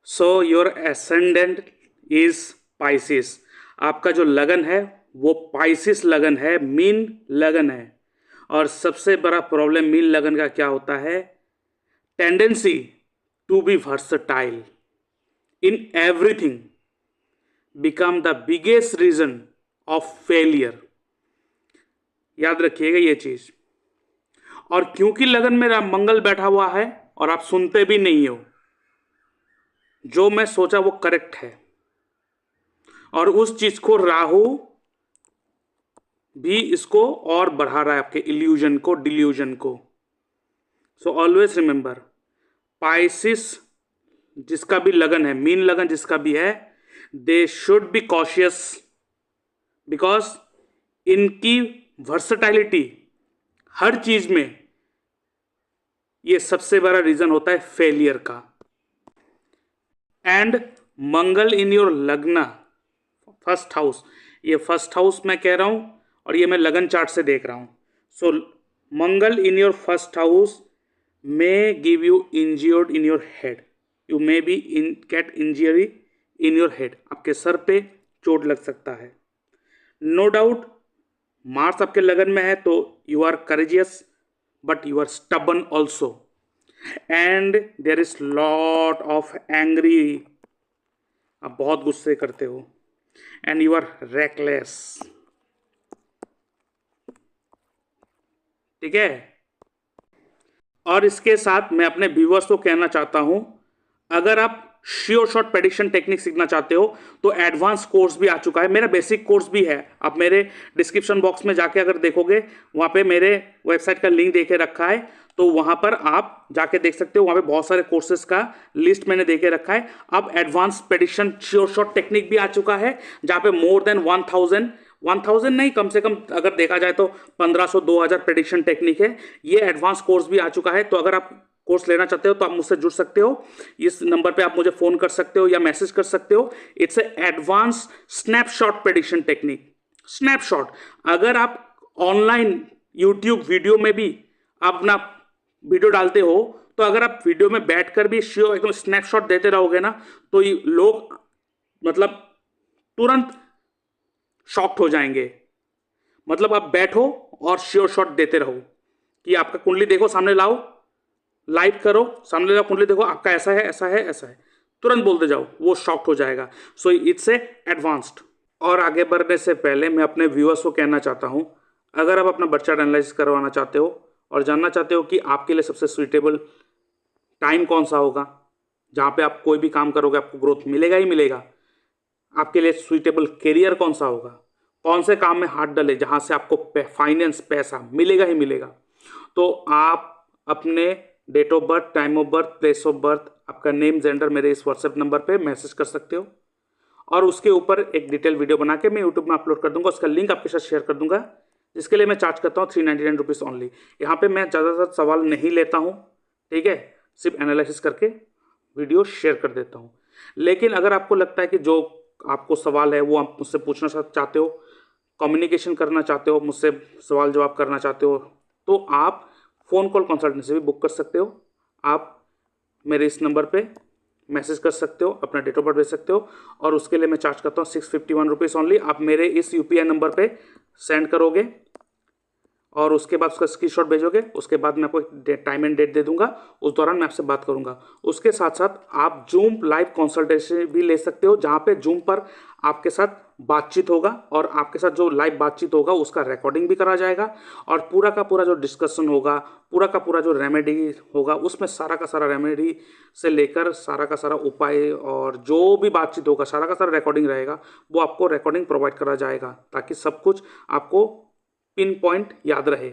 So your ascendant is Pisces. आपका जो लगन है वो पाइसिस लगन है, मीन लगन है। और सबसे बड़ा प्रॉब्लम मीन लगन का क्या होता है? Tendency to be versatile in everything become the biggest reason of failure. याद रखिएगा ये चीज। और क्योंकि लगन में मंगल बैठा हुआ है और आप सुनते भी नहीं हो, जो मैं सोचा वो करेक्ट है, और उस चीज को राहु भी इसको और बढ़ा रहा है, आपके इल्यूजन को, डिल्यूजन को। सो ऑलवेज रिमेंबर, पाइसिस जिसका भी लगन है, मीन लगन जिसका भी है, they should be cautious because इनकी वर्सटाइलिटी हर चीज में ये सबसे बड़ा रीजन होता है फेलियर का। एंड मंगल इन योर लग्न फर्स्ट हाउस, ये फर्स्ट हाउस मैं कह रहा हूं और ये मैं लगन चार्ट से देख रहा हूं। So Mangal in your first house may give you injured in your head. You may be get injury in your head. आपके सर पे चोट लग सकता है। नो डाउट मार्स आपके लगन में है तो you are courageous but you are stubborn also, and there is lot of angry. आप बहुत गुस्से करते हो, एंड यू आर रेकलेस। ठीक है। और इसके साथ मैं अपने व्यूअर्स को कहना चाहता हूं, अगर आप श्योर शॉट प्रेडिक्शन टेक्निक सीखना चाहते हो तो एडवांस कोर्स भी आ चुका है, मेरा बेसिक कोर्स भी है। आप मेरे डिस्क्रिप्शन बॉक्स में जाके अगर देखोगे, वहां पे मेरे वेबसाइट का लिंक देके रखा है, तो वहां पर आप जाके देख सकते हो। वहां पे बहुत सारे कोर्सेज का लिस्ट मैंने देके रखा है। अब advance prediction sure shot technique भी आ चुका है, जहां पे मोर देन 1000 नहीं, कम से कम अगर देखा जाए तो 1500 2000 प्रेडिक्शन टेक्निक है। ये एडवांस कोर्स भी आ चुका है। तो अगर आप कोर्स लेना चाहते हो तो आप मुझसे जुड़ सकते हो। इस नंबर पे आप मुझे फोन कर सकते हो या मैसेज कर सकते हो। It's advance snapshot prediction technique. Snapshot, अगर आप ऑनलाइन यूट्यूब वीडियो में भी आप अपना वीडियो डालते हो, तो अगर आप वीडियो में बैठकर भी श्योर एकदम स्नैपशॉट देते रहोगे ना, तो लोग मतलब तुरंत शॉक्ड हो जाएंगे। मतलब आप बैठो और श्योर शॉट देते रहो कि आपका कुंडली देखो, सामने लाओ, लाइव करो, सामने लाओ कुंडली देखो, आपका ऐसा है, ऐसा है, ऐसा है, तुरंत बोलते जाओ, वो शॉक्ड हो जाएगा। सो इट्स ए एडवांस्ड। और आगे बढ़ने से पहले मैं अपने व्यूअर्स को कहना चाहता हूं, अगर आप अपना बर्थ चार्ट एनालिसिस करवाना चाहते हो और जानना चाहते हो कि आपके लिए सबसे सुइटेबल टाइम कौन सा होगा, जहां पे आप कोई भी काम करोगे आपको ग्रोथ मिलेगा ही मिलेगा, आपके लिए सुइटेबल करियर कौन सा होगा, कौन से काम में हाथ डाले जहां से आपको फाइनेंस पैसा मिलेगा ही मिलेगा, तो आप अपने date of birth, time of birth, place of birth, आपका नेम, जेंडर मेरे इस व्हाट्सएप नंबर पे मैसेज कर सकते हो। और उसके ऊपर एक डिटेल वीडियो बना के मैं यूट्यूब में अपलोड कर दूंगा, उसका लिंक आपके साथ शेयर कर दूंगा, जिसके लिए मैं चार्ज करता हूँ 399 रुपीज़ ओनली। यहाँ पे मैं ज़्यादातर सवाल नहीं लेता हूँ, ठीक है, सिर्फ एनालिसिस करके वीडियो शेयर कर देता हूँ। लेकिन अगर आपको लगता है कि जो आपको सवाल है वो आप मुझसे पूछना चाहते हो, कम्युनिकेशन करना चाहते हो, मुझसे सवाल जवाब करना चाहते हो, तो आप फ़ोन कॉल कंसल्टेंसी भी बुक कर सकते हो। आप मेरे इस नंबर पे मैसेज कर सकते हो, अपना डेट ऑफ बर्थ भेज सकते हो, और उसके लिए मैं चार्ज करता हूँ 651 रुपीज़ ओनली। आप मेरे इस यूपीआई नंबर पे सेंड करोगे और उसके बाद उसका स्क्रीनशॉट भेजोगे, उसके बाद मैं आपको टाइम एंड डेट दे दूंगा, उस दौरान मैं आपसे बात करूंगा। उसके साथ साथ आप जूम लाइव कंसल्टेशन भी ले सकते हो, जहां पे जूम पर आपके साथ बातचीत होगा और आपके साथ जो लाइव बातचीत होगा उसका रिकॉर्डिंग भी करा जाएगा, और पूरा का पूरा जो डिस्कशन होगा, पूरा का पूरा जो रेमेडी होगा, उसमें सारा का सारा रेमेडी से लेकर सारा का सारा उपाय और जो भी बातचीत होगा सारा का सारा रिकॉर्डिंग रहेगा, वो आपको रिकॉर्डिंग प्रोवाइड करा जाएगा, ताकि सब कुछ आपको पिन पॉइंट याद रहे।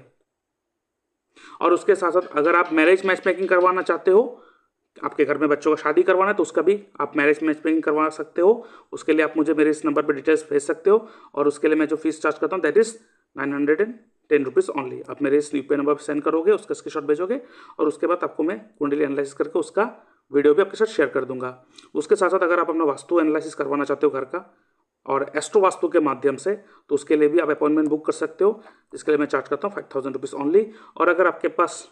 और उसके साथ साथ अगर आप मैरिज मैच मेकिंग करवाना चाहते हो, आपके घर में बच्चों का शादी करवाना है, तो उसका भी आप मैरिज मैच मेकिंग करवा सकते हो। उसके लिए आप मुझे मेरे इस नंबर पर डिटेल्स भेज सकते हो, और उसके लिए मैं जो फीस चार्ज करता हूँ दैट इज 910 रुपीज़ ओनली। आप मेरे इस यूपीआई नंबर पर सेंड करोगे, उसका स्क्रीनशॉट भेजोगे, और उसके बाद आपको मैं कुंडली एनालिसिस करके उसका वीडियो भी आपके साथ शेयर कर दूंगा। उसके साथ साथ अगर आप अपना वास्तु एनालिसिस करवाना चाहते हो घर का और एस्ट्रो वास्तु के माध्यम से, तो उसके लिए भी आप अपॉइंटमेंट बुक कर सकते हो, जिसके लिए मैं चार्ज करता हूँ 5000 रुपीज़ ओनली। और अगर आपके पास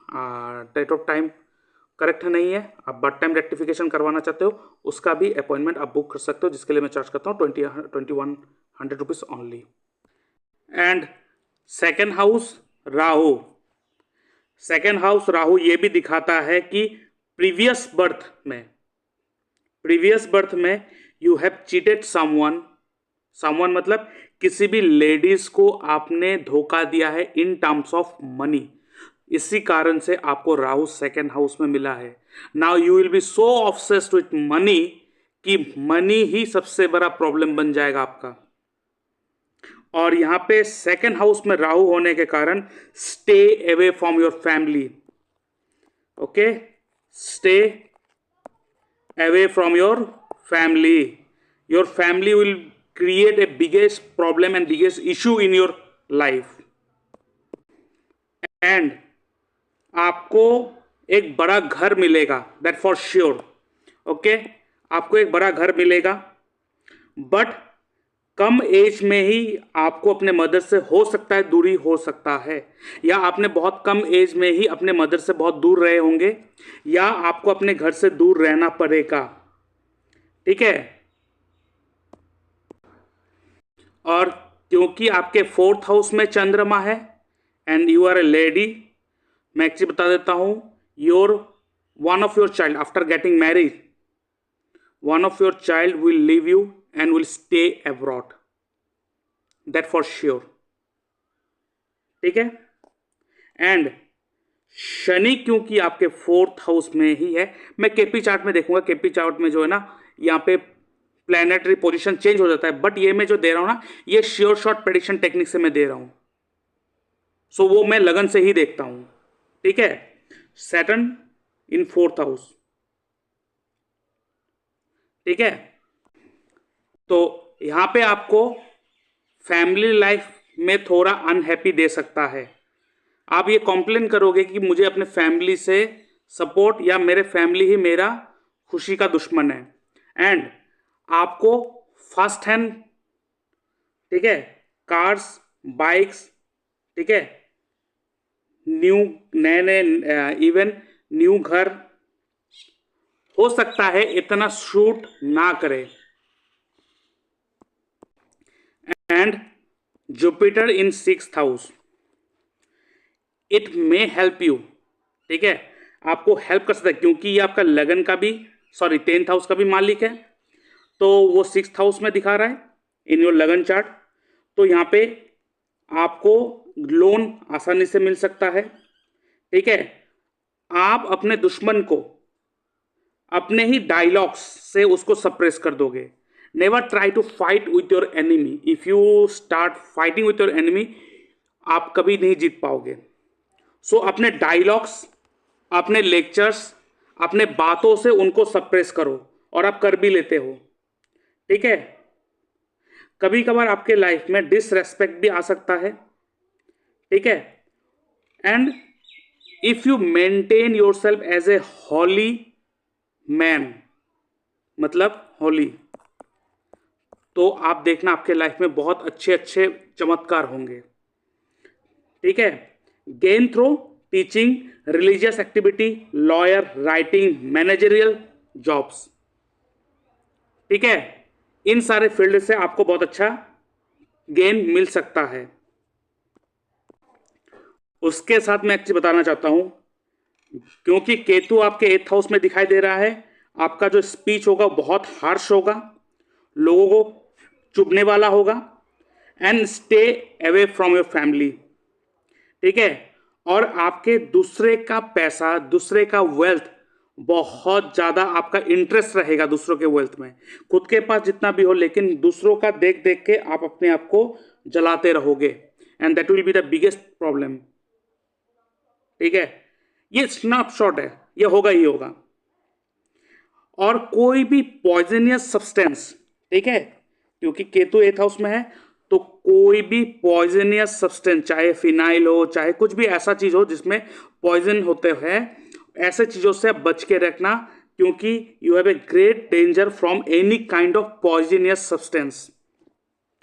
डेट ऑफ टाइम करेक्ट नहीं है, आप बर्थ टाइम रेक्टिफिकेशन करवाना चाहते हो, उसका भी अपॉइंटमेंट आप बुक कर सकते हो, जिसके लिए मैं चार्ज करता हूँ 2100 rupees only. And second house Rahu, second house Rahu ये भी दिखाता है कि प्रीवियस बर्थ में, प्रीवियस बर्थ में you have cheated someone, someone मतलब किसी भी लेडीज को आपने धोखा दिया है इन टर्म्स ऑफ मनी, इसी कारण से आपको राहु सेकेंड हाउस में मिला है। Now you will be so obsessed with money कि मनी ही सबसे बड़ा प्रॉब्लम बन जाएगा आपका। और यहां पे सेकेंड हाउस में राहु होने के कारण stay away from your family, okay, stay away from your family, your family will create a biggest problem and biggest issue in your life। and आपको एक बड़ा घर मिलेगा, that for sure, ओके, आपको एक बड़ा घर मिलेगा, बट कम एज में ही आपको अपने मदर से हो सकता है दूरी हो सकता है, या आपने बहुत कम एज में ही अपने मदर से बहुत दूर रहे होंगे, या आपको अपने घर से दूर रहना पड़ेगा, ठीक है। और क्योंकि आपके फोर्थ हाउस में चंद्रमा है and you are a lady, मैं एक चीज बता देता हूं, your one of your child after getting married, one of your child will leave you and will stay abroad, that for sure, ठीक है। एंड शनि क्योंकि आपके फोर्थ हाउस में ही है, मैं केपी चार्ट में देखूंगा, केपी चार्ट में जो है ना यहाँ पे प्लैनेटरी पोजीशन चेंज हो जाता है, बट ये मैं जो दे रहा हूं ना ये श्योर शॉट प्रेडिक्शन टेक्निक से मैं दे रहा हूं, सो वो मैं लगन से ही देखता हूं, ठीक है। सैटर्न इन फोर्थ हाउस, ठीक है। तो यहां पे आपको फैमिली लाइफ में थोड़ा अनहैप्पी दे सकता है, आप ये कॉम्प्लेन करोगे कि मुझे अपने फैमिली से सपोर्ट, या मेरे फैमिली ही मेरा खुशी का दुश्मन है। एंड आपको फर्स्ट हैंड, ठीक है, कार्स, बाइक्स, ठीक है, न्यू नए नए इवन न्यू घर हो सकता है इतना शूट ना करे। And Jupiter in sixth house, it may help you, ठीक है, आपको हेल्प कर सकता है क्योंकि ये आपका लगन का भी, सॉरी 10th हाउस का भी मालिक है, तो वो 6th हाउस में दिखा रहा है इन योर लगन चार्ट, तो यहाँ पे आपको लोन आसानी से मिल सकता है, ठीक है। आप अपने दुश्मन को अपने ही डायलॉग्स से उसको सप्रेस कर दोगे। Never try to fight with your enemy, if you start fighting with your enemy आप कभी नहीं जीत पाओगे। सो अपने डायलॉग्स, अपने लेक्चर्स, अपने बातों से उनको सप्रेस करो, और आप कर भी लेते हो, ठीक है। कभी कभार आपके लाइफ में डिसरेस्पेक्ट भी आ सकता है, ठीक है। And if you maintain your self as a holy man, मतलब होली, तो आप देखना आपके लाइफ में बहुत अच्छे अच्छे चमत्कार होंगे, ठीक है। Gain through teaching, religious activity, lawyer, writing, managerial jobs, ठीक है, इन सारे फील्ड से आपको बहुत अच्छा गेन मिल सकता है। उसके साथ मैं एक चीज बताना चाहता हूं, क्योंकि केतु आपके 8th हाउस में दिखाई दे रहा है, आपका जो स्पीच होगा बहुत हार्श होगा, लोगों को चुभने वाला होगा, and stay away from your family, ठीक है। और आपके दूसरे का पैसा, दूसरे का वेल्थ, बहुत ज्यादा आपका इंटरेस्ट रहेगा दूसरों के वेल्थ में, खुद के पास जितना भी हो, लेकिन दूसरों का देख देख के आप अपने आप को जलाते रहोगे, and that will be the biggest problem, ठीक है। ये स्नैपशॉट है, ये होगा ही होगा। और कोई भी पॉइजनियस सब्सटेंस, ठीक है, क्योंकि केतु 8th हाउस में है, तो कोई भी पॉइजनियस सब्सटेंस, चाहे फिनाइल हो, चाहे कुछ भी ऐसा चीज हो जिसमें पॉइजन होते हैं, ऐसे चीजों से बच के रखना, क्योंकि you have a great danger from any kind of poisonous substance,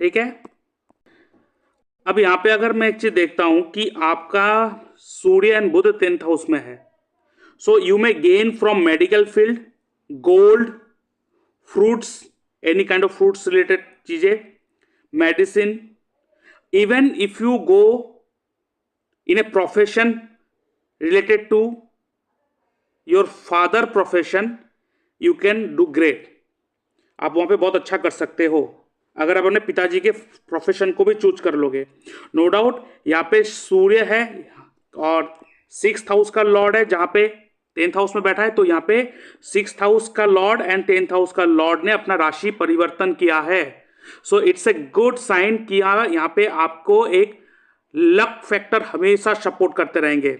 ठीक है। अब यहां पे अगर मैं एक चीज देखता हूं कि आपका सूर्य एंड बुध 10th हाउस में है, so you may gain from medical field, gold, fruits, any kind of fruits related चीजें, medicine, even if you go in a profession related to your father profession, you can do great. आप वहां पे बहुत अच्छा कर सकते हो अगर आप अपने पिताजी के प्रोफेशन को भी चूज कर लोगे. नो डाउट यहाँ पे सूर्य है और 6th हाउस का लॉर्ड है, जहां पे 10th हाउस में बैठा है. तो यहाँ पे 6th हाउस का लॉर्ड एंड 10th हाउस का लॉर्ड ने अपना राशि परिवर्तन किया है. So it's a good sign कि यहाँ पे आपको एक लक फैक्टर हमेशा सपोर्ट करते रहेंगे.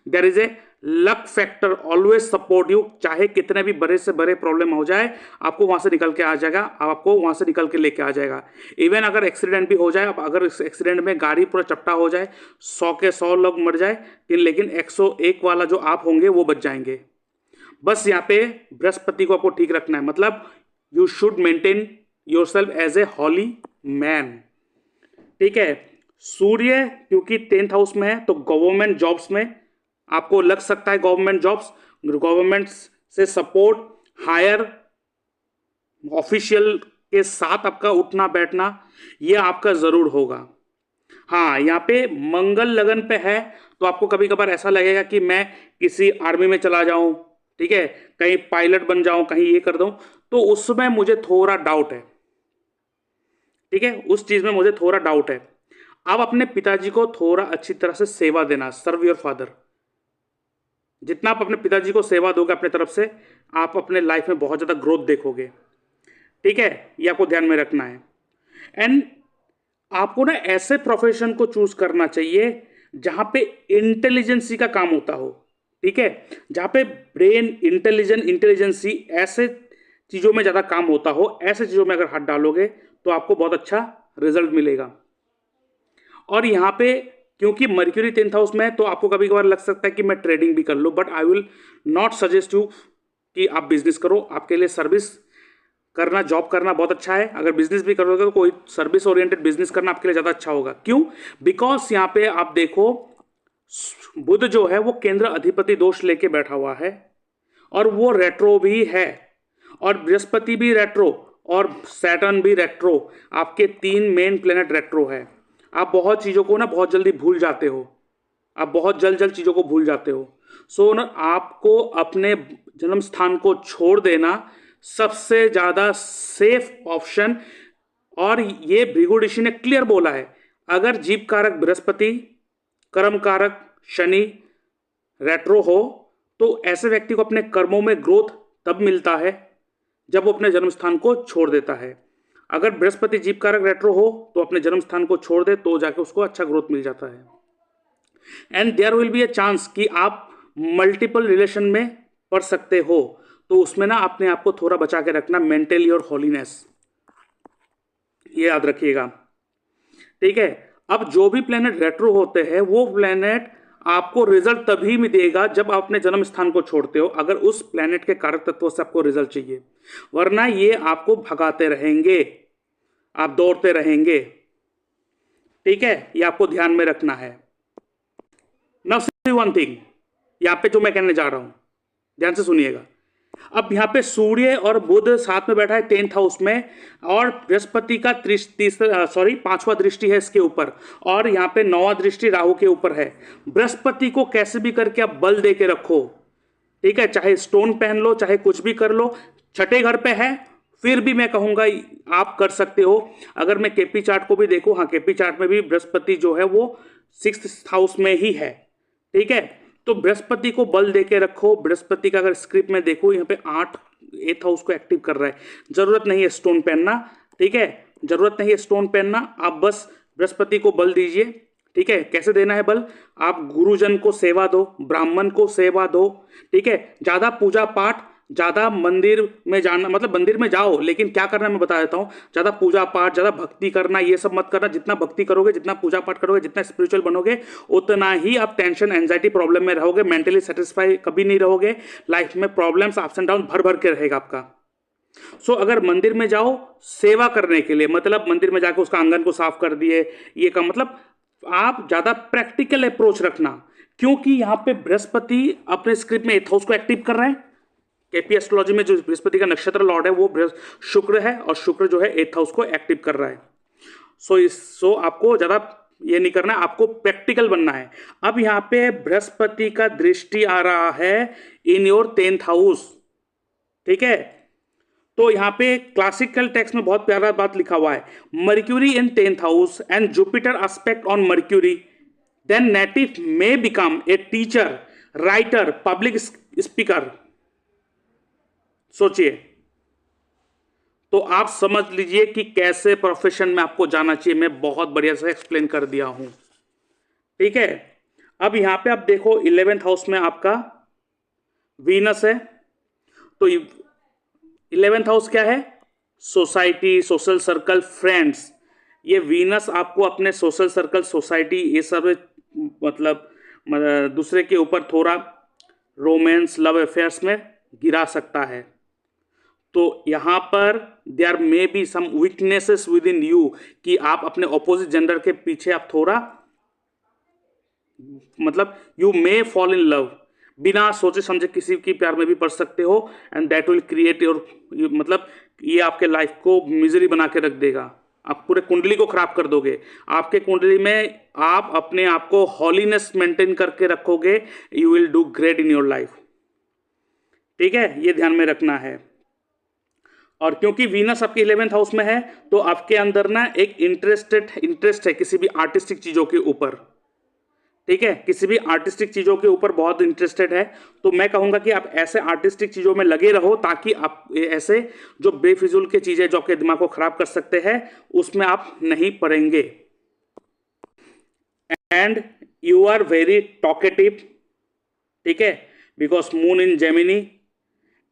There is a luck factor always support you. चाहे कितने भी बड़े से बड़े प्रॉब्लम हो जाए, आपको वहां से निकल के आ जाएगा, आपको वहां से निकल के लेके आ जाएगा. इवन अगर एक्सीडेंट भी हो जाए, अब अगर इस एक्सीडेंट में गाड़ी पूरा चपटा हो जाए, 100 के 100 लोग मर जाए, लेकिन 101 वाला जो आप होंगे वो बच जाएंगे. बस यहाँ पे बृहस्पति को आपको ठीक रखना है. मतलब you should maintain your self as a holy man. ठीक है. सूर्य क्योंकि 10th हाउस में है तो गवर्नमेंट जॉब्स में आपको लग सकता है, गवर्नमेंट जॉब्स, गवर्नमेंट से सपोर्ट, हायर ऑफिशियल के साथ आपका उठना बैठना ये आपका जरूर होगा. हाँ, यहाँ पे मंगल लगन पे है तो आपको कभी कभार ऐसा लगेगा कि मैं किसी आर्मी में चला जाऊं, ठीक है, कहीं पायलट बन जाऊं, कहीं ये कर दूं, तो उसमें मुझे थोड़ा डाउट है. ठीक है, उस चीज में मुझे थोड़ा डाउट है. आप अपने पिताजी को थोड़ा अच्छी तरह से सेवा देना, सर्व योर फादर. जितना आप अपने पिताजी को सेवा दोगे अपने तरफ से, आप अपने लाइफ में बहुत ज़्यादा ग्रोथ देखोगे. ठीक है, ये आपको ध्यान में रखना है. एंड आपको ना ऐसे प्रोफेशन को चूज करना चाहिए जहां पे इंटेलिजेंसी का काम होता हो. ठीक है, जहां पे ब्रेन इंटेलिजेंसी ऐसे चीज़ों में ज़्यादा काम होता हो. ऐसे चीज़ों में अगर हाथ डालोगे तो आपको बहुत अच्छा रिजल्ट मिलेगा. और यहाँ पे क्योंकि मर्क्यूरी 10th हाउस में है तो आपको कभी कभार लग सकता है कि मैं ट्रेडिंग भी कर लूँ, but I will not suggest you कि आप बिजनेस करो. आपके लिए सर्विस करना, जॉब करना बहुत अच्छा है. अगर बिजनेस भी करोगे तो कोई सर्विस ओरिएंटेड बिजनेस करना आपके लिए ज़्यादा अच्छा होगा. क्यों? बिकॉज यहाँ पे आप देखो बुध जो है वो केंद्र अधिपति दोष लेके बैठा हुआ है और वो रेट्रो भी है, और बृहस्पति भी रेट्रो और सैटर्न भी रेट्रो. आपके 3 मेन प्लेनेट रेट्रो है. आप बहुत चीज़ों को ना बहुत जल्दी भूल जाते हो, आप बहुत जल्द चीज़ों को भूल जाते हो. सो ना आपको अपने जन्म स्थान को छोड़ देना सबसे ज़्यादा सेफ ऑप्शन. और ये भृगु ऋषि ने क्लियर बोला है, अगर जीव कारक बृहस्पति, कर्म कारक शनि रेट्रो हो तो ऐसे व्यक्ति को अपने कर्मों में ग्रोथ तब मिलता है जब वो अपने जन्म स्थान को छोड़ देता है. अगर बृहस्पति जीव कारक रेट्रो हो तो अपने जन्म स्थान को छोड़ दे तो जाके उसको अच्छा ग्रोथ मिल जाता है. And there will be a chance कि आप मल्टीपल रिलेशन में पढ़ सकते हो, तो उसमें ना अपने आप को थोड़ा बचा के रखना, मेंटली और होलीनेस, ये याद रखिएगा. ठीक है. अब जो भी प्लेनेट रेट्रो होते हैं वो प्लेनेट आपको रिजल्ट तभी में देगा जब आप अपने जन्म स्थान को छोड़ते हो, अगर उस प्लेनेट के कारक तत्वों से आपको रिजल्ट चाहिए, वरना ये आपको भगाते रहेंगे, आप दौड़ते रहेंगे. ठीक है, ये आपको ध्यान में रखना है. नाउ सी वन थिंग, यहाँ पे जो मैं कहने जा रहा हूं ध्यान से सुनिएगा. अब यहाँ पे सूर्य और बुध साथ में बैठा है 10th हाउस में, और बृहस्पति का 5वां दृष्टि है इसके ऊपर, और यहाँ पे 9वां दृष्टि राहु के ऊपर है. बृहस्पति को कैसे भी करके आप बल दे के रखो. ठीक है, चाहे स्टोन पहन लो, चाहे कुछ भी कर लो. 6ठे घर पे है, फिर भी मैं कहूंगा आप कर सकते हो. अगर मैं केपी चार्ट को भी देखूं, हाँ केपी चार्ट में भी बृहस्पति जो है वो 6th हाउस में ही है. ठीक है, तो बृहस्पति को बल देके रखो. बृहस्पति का अगर स्क्रिप्ट में देखो यहाँ पे 8th हाउस को एक्टिव कर रहा है. जरूरत नहीं है स्टोन पहनना. ठीक है, जरूरत नहीं है स्टोन पहनना. आप बस बृहस्पति को बल दीजिए. ठीक है, कैसे देना है बल? आप गुरुजन को सेवा दो, ब्राह्मण को सेवा दो. ठीक है, ज्यादा पूजा पाठ, ज्यादा मंदिर में जाना, मतलब मंदिर में जाओ, लेकिन क्या करना मैं बता देता हूँ. ज्यादा पूजा पाठ, ज्यादा भक्ति करना, ये सब मत करना. जितना भक्ति करोगे, जितना पूजा पाठ करोगे, जितना स्पिरिचुअल बनोगे, उतना ही आप टेंशन, एंजाइटी, प्रॉब्लम में रहोगे. मेंटली सेटिस्फाई कभी नहीं रहोगे. लाइफ में प्रॉब्लम्स, अप्स एंड डाउन भर भर के रहेगा आपका. सो अगर मंदिर में जाओ सेवा करने के लिए, मतलब मंदिर में जाकर उसका आंगन को साफ कर दिए, ये का मतलब आप ज्यादा प्रैक्टिकल अप्रोच रखना. क्योंकि यहां पे बृहस्पति अपने स्क्रिप्ट में 8th हाउस को एक्टिव कर रहे हैं। केपी एस्ट्रोलॉजी में जो बृहस्पति का नक्षत्र लॉर्ड है वो शुक्र है, और शुक्र जो है 8th हाउस को एक्टिव कर रहा है। सो आपको ज्यादा ये नहीं करना है, आपको प्रैक्टिकल बनना है। अब यहां पे बृहस्पति का दृष्टि आ रहा है इन योर 10th हाउस, ठीक है। तो यहां पे क्लासिकल टेक्स्ट में बहुत प्यारा बात लिखा हुआ है, Mercury in 10th house and Jupiter aspect on Mercury, then native may become a teacher, writer, public speaker. सोचिए, तो आप समझ लीजिए कि कैसे प्रोफेशन में आपको जाना चाहिए। मैं बहुत बढ़िया से एक्सप्लेन कर दिया हूं, ठीक है। अब यहां पे आप देखो 11th हाउस में आपका वीनस है, तो 11th हाउस क्या है? Society, social circle, friends. ये वीनस आपको अपने सोशल सर्कल, सोसाइटी, ये सब मतलब दूसरे के ऊपर थोड़ा रोमांस, लव अफेयर्स में गिरा सकता है। तो यहां पर there may be some weaknesses within you, कि आप अपने ऑपोजिट जेंडर के पीछे आप थोड़ा मतलब you may fall in love, बिना सोचे समझे किसी की प्यार में भी पड़ सकते हो, and that will create your, मतलब ये आपके लाइफ को मिजरी बना के रख देगा। आप पूरे कुंडली को खराब कर दोगे। आपके कुंडली में आप अपने आप को हॉलीनेस मेंटेन करके रखोगे, you will do great in your life, ठीक है। ये ध्यान में रखना है। और क्योंकि वीनस आपके 11th हाउस में है, तो आपके अंदर ना एक इंटरेस्ट है किसी भी आर्टिस्टिक चीजों के ऊपर, ठीक है। किसी भी आर्टिस्टिक चीजों के ऊपर बहुत इंटरेस्टेड है। तो मैं कहूंगा कि आप ऐसे आर्टिस्टिक चीजों में लगे रहो, ताकि आप ऐसे जो बेफिजूल की चीजें जो आपके दिमाग को खराब कर सकते हैं उसमें आप नहीं पड़ेंगे। And you are very talkative, ठीक है, because moon in Gemini.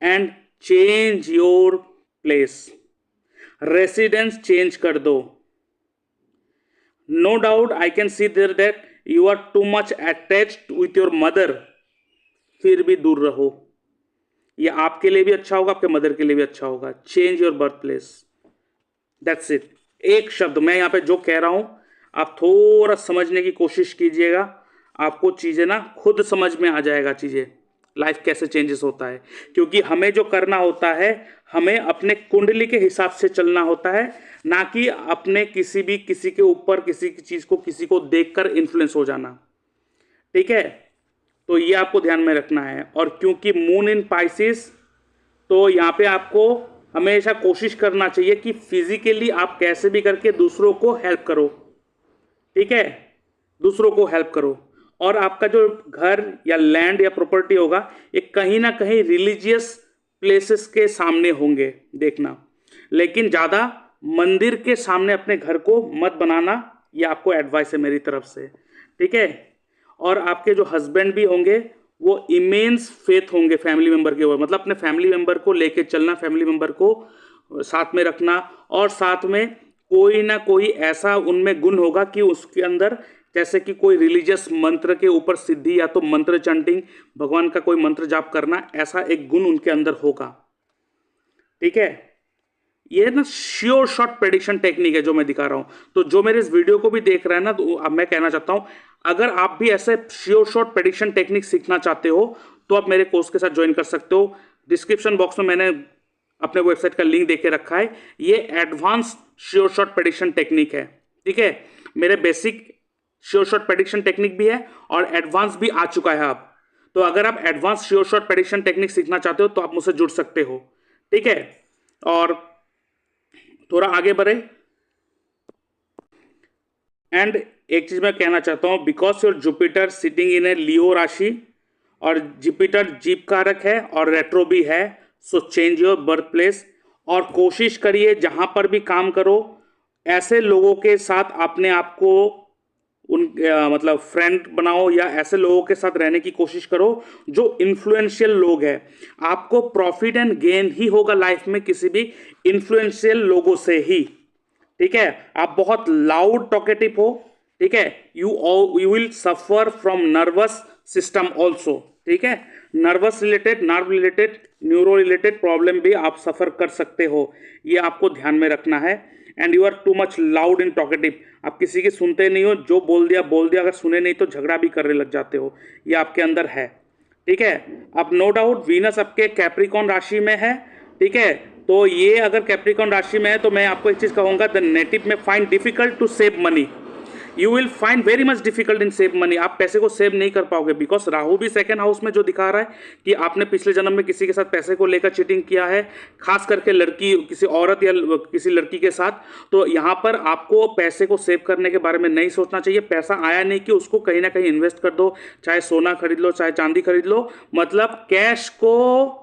And change your place, residence change कर दो। No doubt I can see there that you are too much attached with your mother, फिर भी दूर रहो। ये आपके लिए भी अच्छा होगा, आपके मदर के लिए भी अच्छा होगा। Change your birth place, that's it. एक शब्द मैं यहां पे जो कह रहा हूं, आप थोड़ा समझने की कोशिश कीजिएगा, आपको चीजें ना खुद समझ में आ जाएगा, चीजें लाइफ कैसे चेंजेस होता है। क्योंकि हमें जो करना होता है, हमें अपने कुंडली के हिसाब से चलना होता है, ना कि अपने किसी के ऊपर किसी की चीज को, किसी को देखकर इन्फ्लुएंस हो जाना, ठीक है। तो ये आपको ध्यान में रखना है। और क्योंकि मून इन पाइसिस, तो यहाँ पे आपको हमेशा कोशिश करना चाहिए कि फिजिकली आप कैसे भी करके दूसरों को हेल्प करो, ठीक है, दूसरों को हेल्प करो। और आपका जो घर या लैंड या प्रॉपर्टी होगा, ये कहीं ना कहीं रिलीजियस प्लेसेस के सामने होंगे, देखना। लेकिन ज़्यादा मंदिर के सामने अपने घर को मत बनाना, ये आपको एडवाइस है मेरी तरफ से, ठीक है। और आपके जो हस्बैंड भी होंगे वो इमेंस फेथ होंगे फैमिली मेंबर के ऊपर, मतलब अपने फैमिली मेंबर को लेके चलना, फैमिली मेंबर को साथ में रखना। और साथ में कोई ना कोई ऐसा उनमें गुण होगा कि उसके अंदर, जैसे कि कोई रिलीजियस मंत्र के ऊपर सिद्धि, या तो मंत्र चंटिंग, भगवान का कोई मंत्र जाप करना, ऐसा एक गुण उनके अंदर होगा, ठीक है। ये ना श्योर शॉट प्रेडिक्शन टेक्निक है जो मैं दिखा रहा हूं। तो जो मेरे इस वीडियो को भी देख रहा है ना, तो अब मैं कहना चाहता हूं, अगर आप भी ऐसे श्योर शॉट प्रेडिक्शन टेक्निक सीखना चाहते हो तो आप मेरे कोर्स के साथ ज्वाइन कर सकते हो। डिस्क्रिप्शन बॉक्स में मैंने अपने वेबसाइट का लिंक देके रखा है। ये advance sure shot prediction technique है, ठीक है। मेरे basic sure shot prediction technique भी है और एडवांस भी आ चुका है अब। तो अगर आप advance sure shot prediction technique सीखना चाहते हो तो आप मुझसे जुड़ सकते हो, ठीक है। और थोड़ा आगे बढ़े। एंड एक चीज मैं कहना चाहता हूं, because your Jupiter sitting in a Leo rashi, और जुपिटर जीप कारक है और रेट्रो भी है, so change your birth place. और कोशिश करिए जहां पर भी काम करो, ऐसे लोगों के साथ अपने आप को मतलब फ्रेंड बनाओ, या ऐसे लोगों के साथ रहने की कोशिश करो जो इन्फ्लुएंशियल लोग हैं। आपको प्रॉफिट एंड गेन ही होगा लाइफ में किसी भी इन्फ्लुएंशियल लोगों से ही, ठीक है। आप बहुत लाउड टॉकेटिव हो, ठीक है, you will suffer from nervous system also, ठीक है। Nervous related, nerve related, neuro related problem भी आप सफर कर सकते हो, ये आपको ध्यान में रखना है। And you are too much loud in talkative, आप किसी की सुनते नहीं हो, जो बोल दिया, अगर सुने नहीं तो झगड़ा भी करने लग जाते हो, ये आपके अंदर है। ठीक है, अब नो डाउट वीनस आपके कैप्रिकॉन राशि में है। ठीक है, तो ये अगर कैप्रिकॉन राशि में है तो मैं आपको एक चीज कहूंगा, the native may find difficult to save money, you will find very much difficult in save money, आप पैसे को सेव नहीं कर पाओगे, बिकॉज राहु भी सेकंड हाउस में जो दिखा रहा है कि आपने पिछले जन्म में किसी के साथ पैसे को लेकर चीटिंग किया है, खास करके लड़की, किसी औरत या किसी लड़की के साथ। तो यहाँ पर आपको पैसे को सेव करने के बारे में नहीं सोचना चाहिए। पैसा आया नहीं कि उसको कहीं ना कहीं इन्वेस्ट कर दो, चाहे सोना खरीद लो, चाहे चांदी खरीद लो, मतलब कैश को,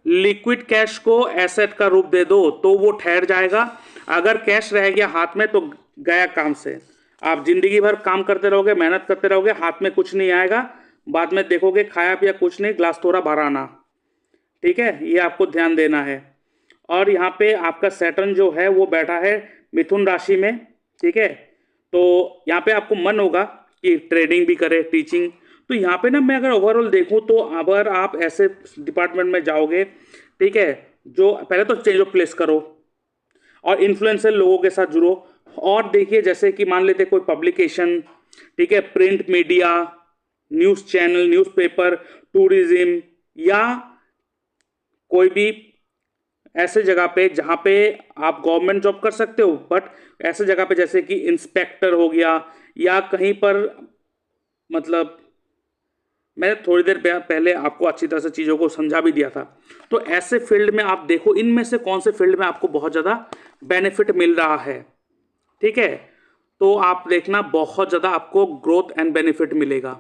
लिक्विड कैश को एसेट का रूप दे दो तो वो ठहर जाएगा। अगर कैश रह गया हाथ में तो गया काम से, आप जिंदगी भर काम करते रहोगे, मेहनत करते रहोगे, हाथ में कुछ नहीं आएगा, बाद में देखोगे खाया पिया कुछ नहीं, ग्लास थोड़ा भरा आना। ठीक है, ये आपको ध्यान देना है। और यहाँ पे आपका सैटर्न जो है वो बैठा है मिथुन राशि में। ठीक है, तो यहाँ पे आपको मन होगा कि ट्रेडिंग भी करे, टीचिंग, तो यहाँ पे ना मैं अगर ओवरऑल देखूँ तो अगर आप ऐसे डिपार्टमेंट में जाओगे, ठीक है, जो पहले तो चेंज ऑफ प्लेस करो और इन्फ्लुएंसर लोगों के साथ जुड़ो। और देखिए जैसे कि मान लेते कोई पब्लिकेशन, ठीक है, print media, news channel, newspaper, tourism, या कोई भी ऐसे जगह पे जहाँ पे आप गवर्नमेंट जॉब कर सकते हो, बट ऐसे जगह पे जैसे कि इंस्पेक्टर हो गया, या कहीं पर, मतलब मैंने थोड़ी देर पहले आपको अच्छी तरह से चीज़ों को समझा भी दिया था। तो ऐसे फील्ड में आप देखो इनमें से कौन से फील्ड में आपको बहुत ज़्यादा बेनिफिट मिल रहा है। ठीक है, तो आप देखना बहुत ज़्यादा आपको ग्रोथ एंड बेनिफिट मिलेगा।